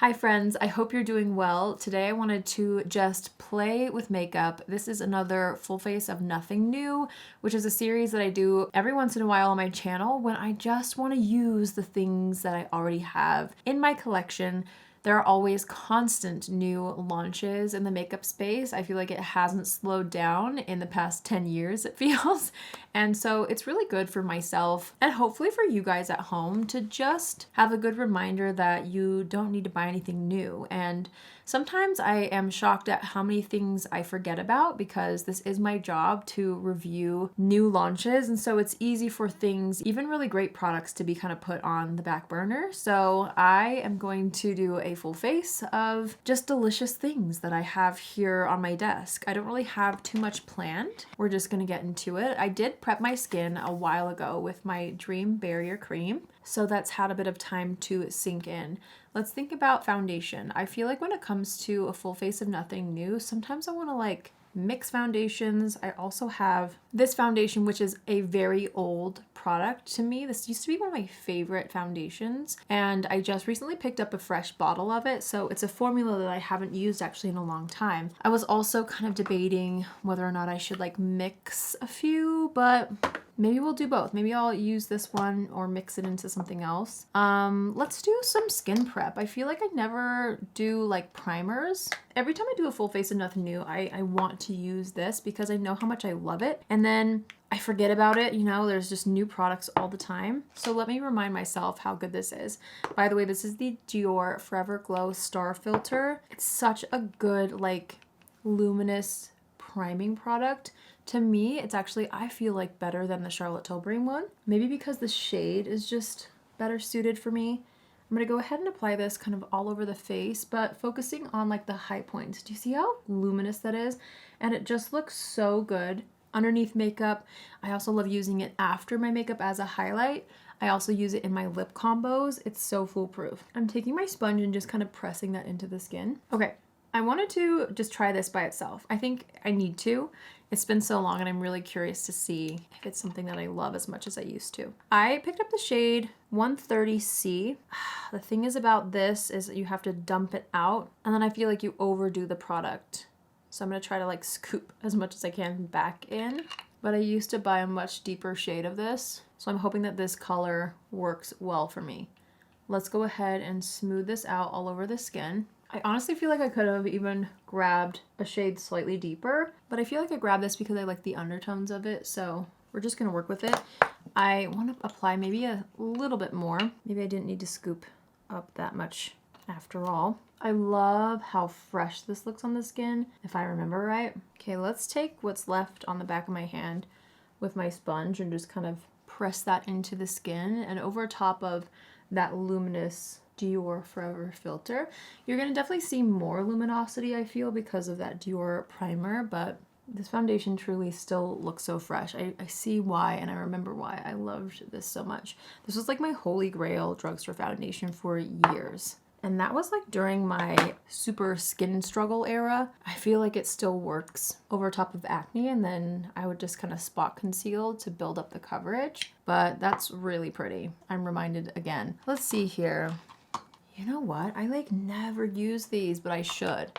Hi friends, I hope you're doing well. Today I wanted to just play with makeup. This is another full face of nothing new, which is a series that I do every once in a while on my channel when I just want to use the things that I already have in my collection. There are always constant new launches in the makeup space. I feel like it hasn't slowed down in the past 10 years, it feels. And so it's really good for myself and hopefully for you guys at home to just have a good reminder that you don't need to buy anything new. And sometimes I am shocked at how many things I forget about because this is my job to review new launches. And so it's easy for things, even really great products, to be kind of put on the back burner. So I am going to do a full face of just delicious things that I have here on my desk. I don't really have too much planned. We're just gonna get into it. I did prep my skin a while ago with my Dream Barrier Cream, so that's had a bit of time to sink in. Let's think about foundation. I feel like when it comes to a full face of nothing new, sometimes I want to mix foundations. I also have this foundation, which is a very old product to me. This used to be one of my favorite foundations, and I just recently picked up a fresh bottle of it, so it's a formula that I haven't used actually in a long time. I was also kind of debating whether or not I should mix a few, but maybe we'll do both. Maybe I'll use this one or mix it into something else. Let's do some skin prep. I feel like I never do primers. Every time I do a full face of nothing new, I want to use this because I know how much I love it. And then I forget about it, there's just new products all the time. So let me remind myself how good this is. By the way, this is the Dior Forever Glow Star Filter. It's such a good, luminous priming product. To me, it's actually, I feel like, better than the Charlotte Tilbury one. Maybe because the shade is just better suited for me. I'm gonna go ahead and apply this kind of all over the face, but focusing on the high points. Do you see how luminous that is? And it just looks so good underneath makeup. I also love using it after my makeup as a highlight. I also use it in my lip combos. It's so foolproof. I'm taking my sponge and just kind of pressing that into the skin. Okay, I wanted to just try this by itself. I think I need to. It's been so long and I'm really curious to see if it's something that I love as much as I used to. I picked up the shade 130C. The thing is about this is that you have to dump it out, and then I feel like you overdo the product. So I'm gonna try to scoop as much as I can back in. But I used to buy a much deeper shade of this, so I'm hoping that this color works well for me. Let's go ahead and smooth this out all over the skin. I honestly feel like I could have even grabbed a shade slightly deeper, but I feel like I grabbed this because I like the undertones of it, so we're just gonna work with it. I want to apply maybe a little bit more. Maybe I didn't need to scoop up that much after all. I love how fresh this looks on the skin, if I remember right. Okay, let's take what's left on the back of my hand with my sponge and just kind of press that into the skin and over top of that luminous Dior Forever filter. You're gonna definitely see more luminosity, I feel, because of that Dior primer, but this foundation truly still looks so fresh. I see why, and I remember why I loved this so much. This was my holy grail drugstore foundation for years. And that was during my super skin struggle era. I feel like it still works over top of acne, and then I would just kind of spot conceal to build up the coverage. But that's really pretty. I'm reminded again. Let's see here. You know what? I never use these, but I should.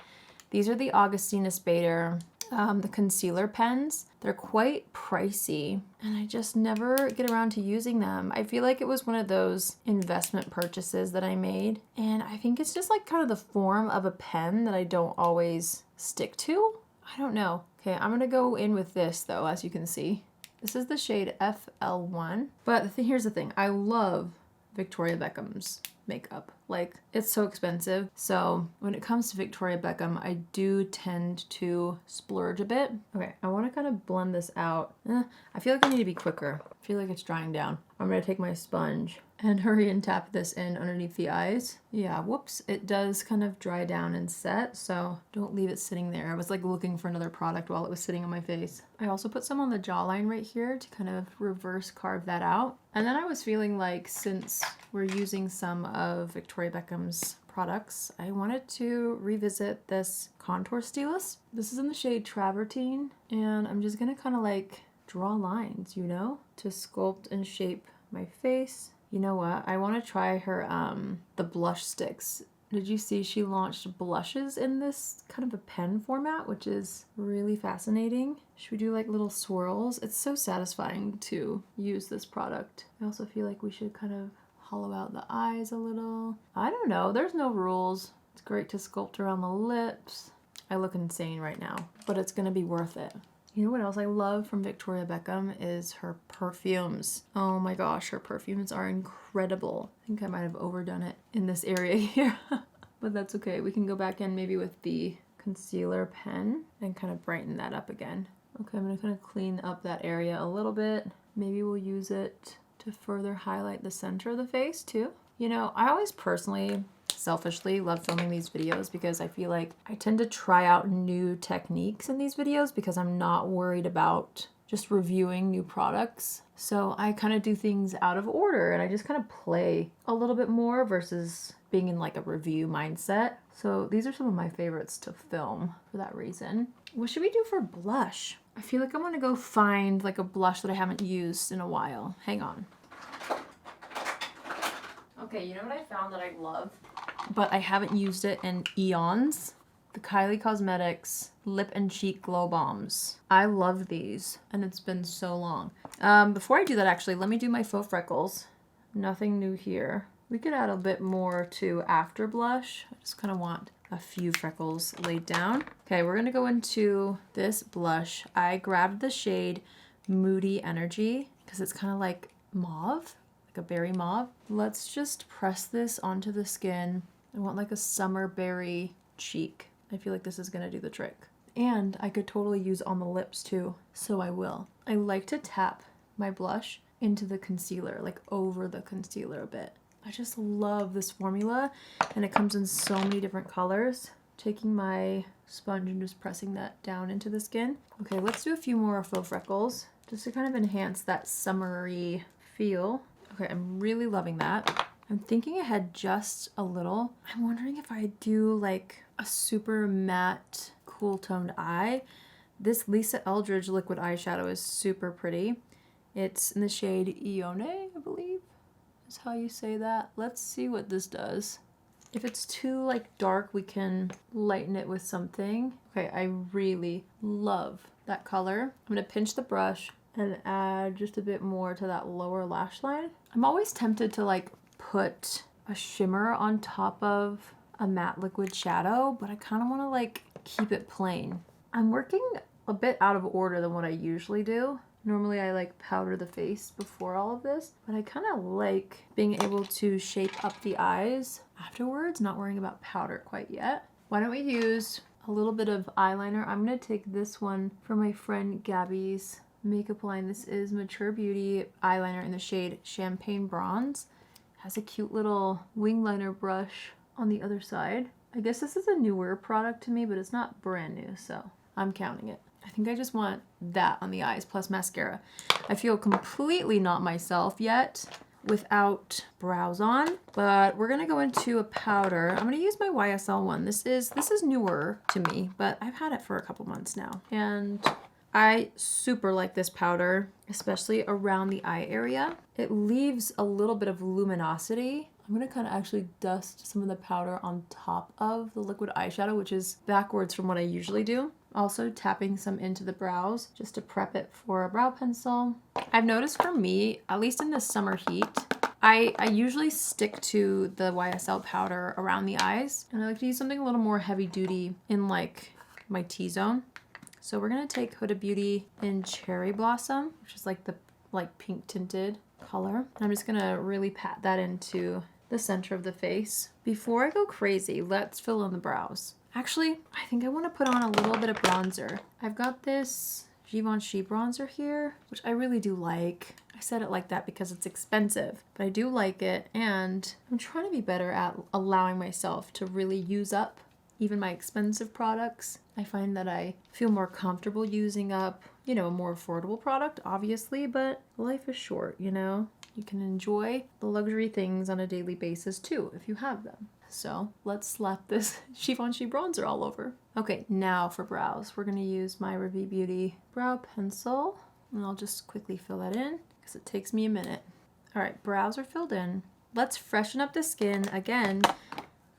These are the Augustinus Bader, the concealer pens. They're quite pricey, and I just never get around to using them. I feel like it was one of those investment purchases that I made, and I think it's just kind of the form of a pen that I don't always stick to. I don't know. Okay, I'm gonna go in with this though, as you can see. This is the shade FL1, but here's the thing. I love Victoria Beckham's makeup. It's so expensive. So when it comes to Victoria Beckham, I do tend to splurge a bit. Okay, I want to kind of blend this out. I feel like I need to be quicker. I feel like it's drying down. I'm gonna take my sponge and hurry and tap this in underneath the eyes. Yeah, whoops, it does kind of dry down and set, so don't leave it sitting there. I was looking for another product while it was sitting on my face. I also put some on the jawline right here to kind of reverse carve that out. And then I was feeling since we're using some of Victoria Beckham's products, I wanted to revisit this contour stylus. This is in the shade Travertine, and I'm just gonna kind of draw lines, to sculpt and shape my face. You know what? I want to try her, the blush sticks Did you see she launched blushes in this kind of a pen format, which is really fascinating. Should we do like little swirls? It's so satisfying to use this product. I also feel like we should kind of hollow out the eyes a little. I don't know, there's no rules. It's great to sculpt around the lips. I look insane right now, but it's gonna be worth it. You know what else I love from Victoria Beckham is her perfumes. Oh my gosh, her perfumes are incredible. I think I might have overdone it in this area here, but that's okay. We can go back in maybe with the concealer pen and kind of brighten that up again. Okay, I'm gonna kind of clean up that area a little bit. Maybe we'll use it to further highlight the center of the face too. You know, I always personally, selfishly love filming these videos because I feel like I tend to try out new techniques in these videos because I'm not worried about just reviewing new products. So I kind of do things out of order and I just kind of play a little bit more versus being in like a review mindset. So these are some of my favorites to film for that reason. What should we do for blush? I feel like I want to go find like a blush that I haven't used in a while. Hang on. Okay, you know what I found that I love, but I haven't used it in eons? The Kylie Cosmetics Lip and Cheek Glow Bombs. I love these, and it's been so long. Before I do that, actually, let me do my faux freckles. Nothing new here. We could add a bit more to after blush. I just kind of want a few freckles laid down. Okay, we're gonna go into this blush. I grabbed the shade Moody Energy because it's kind of like mauve. Like a berry mauve. Let's just press this onto the skin. I want like a summer berry cheek. I feel like this is gonna do the trick. And I could totally use on the lips too, so I will. I like to tap my blush into the concealer, like over the concealer a bit. I just love this formula and it comes in so many different colors. Taking my sponge and just pressing that down into the skin. Okay, let's do a few more faux freckles just to kind of enhance that summery feel. Okay, I'm really loving that. I'm thinking ahead just a little. I'm wondering if I do like a super matte, cool toned eye. This Lisa Eldridge liquid eyeshadow is super pretty. It's in the shade Ione, I believe is how you say that. Let's see what this does. If it's too like dark, we can lighten it with something. Okay, I really love that color. I'm gonna pinch the brush and add just a bit more to that lower lash line. I'm always tempted to like put a shimmer on top of a matte liquid shadow, but I kind of want to like keep it plain. I'm working a bit out of order than what I usually do. Normally I like powder the face before all of this, but I kind of like being able to shape up the eyes afterwards, not worrying about powder quite yet. Why don't we use a little bit of eyeliner? I'm gonna take this one from my friend Gabby's makeup line. This is Mature Beauty eyeliner in the shade Champagne Bronze. Has a cute little wing liner brush on the other side. I guess this is a newer product to me, but it's not brand new, so I'm counting it. I think I just want that on the eyes plus mascara. I feel completely not myself yet without brows on, but we're gonna go into a powder. I'm gonna use my YSL one. This is newer to me, but I've had it for a couple months now. And I super like this powder, especially around the eye area. It leaves a little bit of luminosity. I'm gonna kind of actually dust some of the powder on top of the liquid eyeshadow, which is backwards from what I usually do. Also tapping some into the brows just to prep it for a brow pencil. I've noticed for me, at least in the summer heat, I usually stick to the YSL powder around the eyes, and I like to use something a little more heavy duty in like my T-zone. So we're gonna take Huda Beauty in Cherry Blossom, which is like the pink tinted color. And I'm just gonna really pat that into the center of the face. Before I go crazy, let's fill in the brows. Actually, I think I want to put on a little bit of bronzer. I've got this Givenchy bronzer here, which I really do like. I said it like that because it's expensive, but I do like it, and I'm trying to be better at allowing myself to really use up even my expensive products. I find that I feel more comfortable using up, you know, a more affordable product, obviously, but life is short, you know? You can enjoy the luxury things on a daily basis too, if you have them. So let's slap this Givenchy bronzer all over. Okay, now for brows. We're gonna use my RAVIE Beauty brow pencil, and I'll just quickly fill that in because it takes me a minute. All right, brows are filled in. Let's freshen up the skin. Again,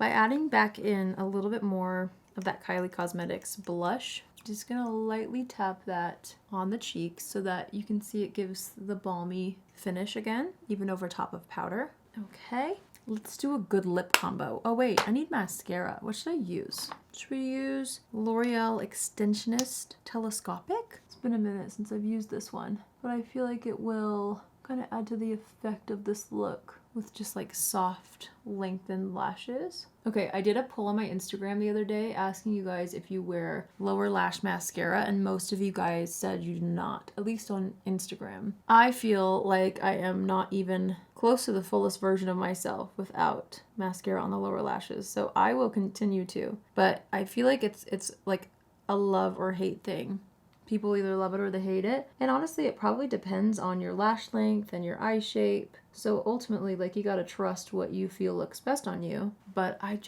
by adding back in a little bit more of that Kylie Cosmetics blush. Just gonna lightly tap that on the cheeks so that you can see it gives the balmy finish again, even over top of powder. Okay, let's do a good lip combo. Oh wait, I need mascara. What should I use? Should we use L'Oreal Extensionist Telescopic? It's been a minute since I've used this one, but I feel like it will kind of add to the effect of this look with just like soft lengthened lashes. Okay, I did a poll on my Instagram the other day asking you guys if you wear lower lash mascara, and most of you guys said you do not, at least on Instagram. I feel like I am not even close to the fullest version of myself without mascara on the lower lashes, so I will continue to, but I feel like it's like a love or hate thing. People either love it or they hate it. And honestly, it probably depends on your lash length and your eye shape. So ultimately, like, you gotta trust what you feel looks best on you. But I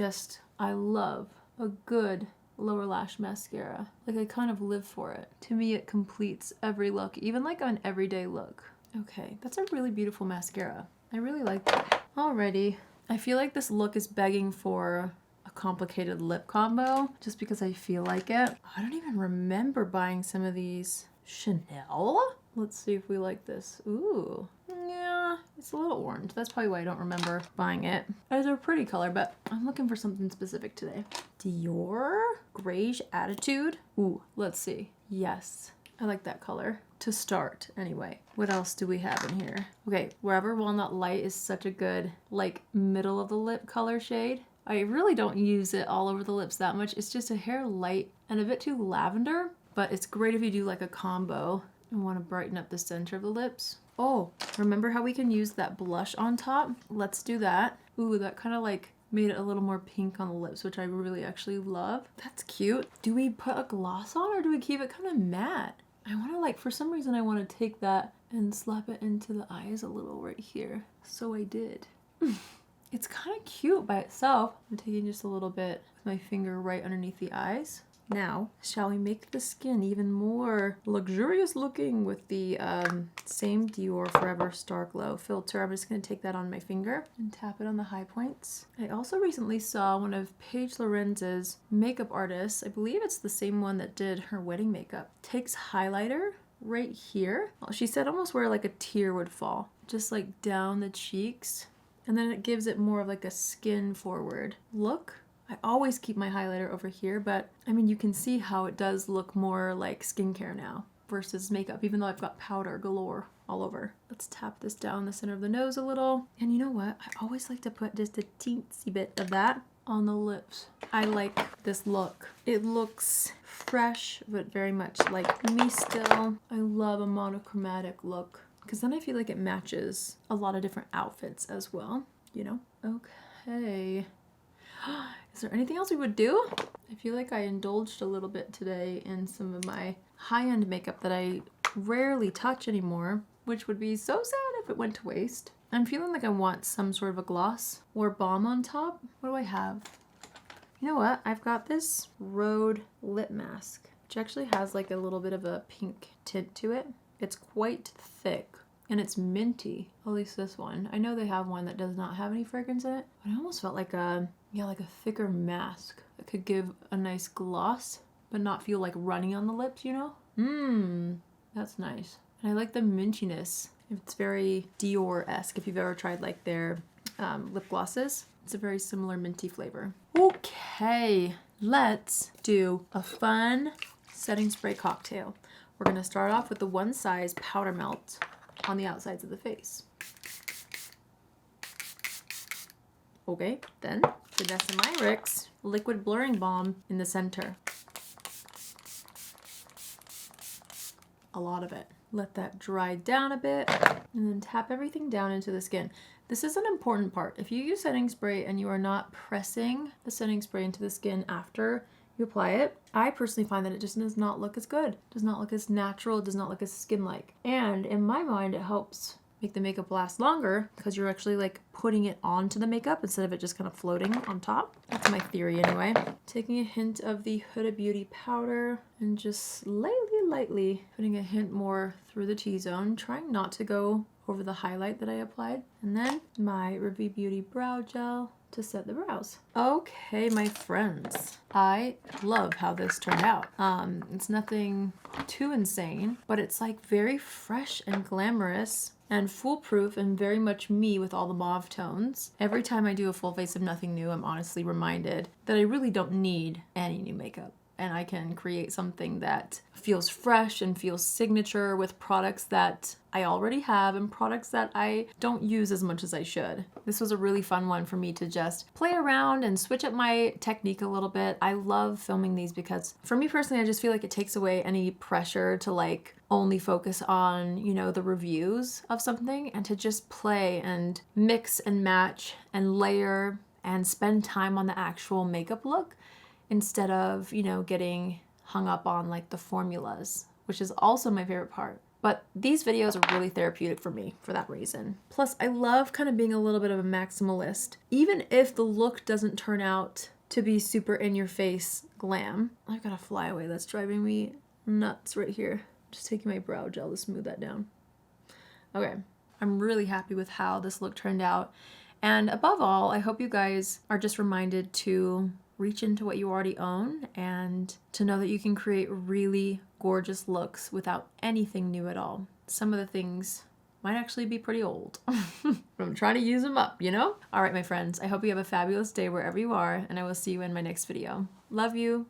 love a good lower lash mascara. Like, I kind of live for it. To me, it completes every look, even like an everyday look. Okay, that's a really beautiful mascara. I really like that. Alrighty. I feel like this look is begging for a complicated lip combo just because I feel like it. I don't even remember buying some of these. Chanel? Let's see if we like this. Ooh, yeah, it's a little orange. That's probably why I don't remember buying it. It's a pretty color, but I'm looking for something specific today. Dior Grayish Attitude. Ooh, let's see. Yes, I like that color. To start, anyway. What else do we have in here? Okay, Wherever Walnut Light is such a good, like, middle of the lip color shade. I really don't use it all over the lips that much. It's just a hair light and a bit too lavender, but it's great if you do like a combo and want to brighten up the center of the lips. Oh, remember how we can use that blush on top? Let's do that. Ooh, that kind of like made it a little more pink on the lips, which I really actually love. That's cute. Do we put a gloss on or do we keep it kind of matte? I want to, like, for some reason I want to take that and slap it into the eyes a little right here. So I did. It's kind of cute by itself. I'm taking just a little bit with my finger right underneath the eyes. Now, shall we make the skin even more luxurious looking with the same Dior Forever Star Glow filter? I'm just going to take that on my finger and tap it on the high points. I also recently saw one of Paige Lorenz's makeup artists, I believe it's the same one that did her wedding makeup, takes highlighter right here. She said almost where like a tear would fall, just like down the cheeks. And then it gives it more of like a skin forward look. I always keep my highlighter over here, but I mean, you can see how it does look more like skincare now versus makeup, even though I've got powder galore all over. Let's tap this down the center of the nose a little. And you know what? I always like to put just a teensy bit of that on the lips. I like this look. It looks fresh, but very much like me still. I love a monochromatic look, because then I feel like it matches a lot of different outfits as well, you know? Okay. Is there anything else we would do? I feel like I indulged a little bit today in some of my high-end makeup that I rarely touch anymore, which would be so sad if it went to waste. I'm feeling like I want some sort of a gloss or balm on top. What do I have? You know what? I've got this Rhode lip mask, which actually has like a little bit of a pink tint to it. It's quite thick and it's minty, at least this one. I know they have one that does not have any fragrance in it, but I almost felt like a thicker mask that could give a nice gloss, but not feel like runny on the lips, you know? That's nice. And I like the mintiness. It's very Dior-esque if you've ever tried like their lip glosses. It's a very similar minty flavor. Okay, let's do a fun setting spray cocktail. We're gonna start off with the One Size powder melt on the outsides of the face. Okay, then Vanessa Myricks liquid blurring balm in the center. A lot of it. Let that dry down a bit and then tap everything down into the skin. This is an important part. If you use setting spray and you are not pressing the setting spray into the skin after you apply it, I personally find that it just does not look as good. It does not look as natural. It does not look as skin-like. And in my mind, it helps make the makeup last longer because you're actually like putting it onto the makeup instead of it just kind of floating on top. That's my theory anyway. Taking a hint of the Huda Beauty powder and just lightly putting a hint more through the T-zone, trying not to go over the highlight that I applied. And then my RAVIE Beauty brow gel, to set the brows. Okay, my friends, I love how this turned out. It's nothing too insane, but it's like very fresh and glamorous and foolproof and very much me with all the mauve tones. Every time I do a full face of nothing new, I'm honestly reminded that I really don't need any new makeup. And I can create something that feels fresh and feels signature with products that I already have and products that I don't use as much as I should. This was a really fun one for me to just play around and switch up my technique a little bit. I love filming these because for me personally, I just feel like it takes away any pressure to like only focus on, you know, the reviews of something and to just play and mix and match and layer and spend time on the actual makeup look, instead of, you know, getting hung up on like the formulas, which is also my favorite part. But these videos are really therapeutic for me for that reason. Plus, I love kind of being a little bit of a maximalist. Even if the look doesn't turn out to be super in your face glam. I've got a flyaway that's driving me nuts right here. Just taking my brow gel to smooth that down. Okay, I'm really happy with how this look turned out. And above all, I hope you guys are just reminded to reach into what you already own and to know that you can create really gorgeous looks without anything new at all. Some of the things might actually be pretty old, but I'm trying to use them up, you know? All right, my friends, I hope you have a fabulous day wherever you are, and I will see you in my next video. Love you.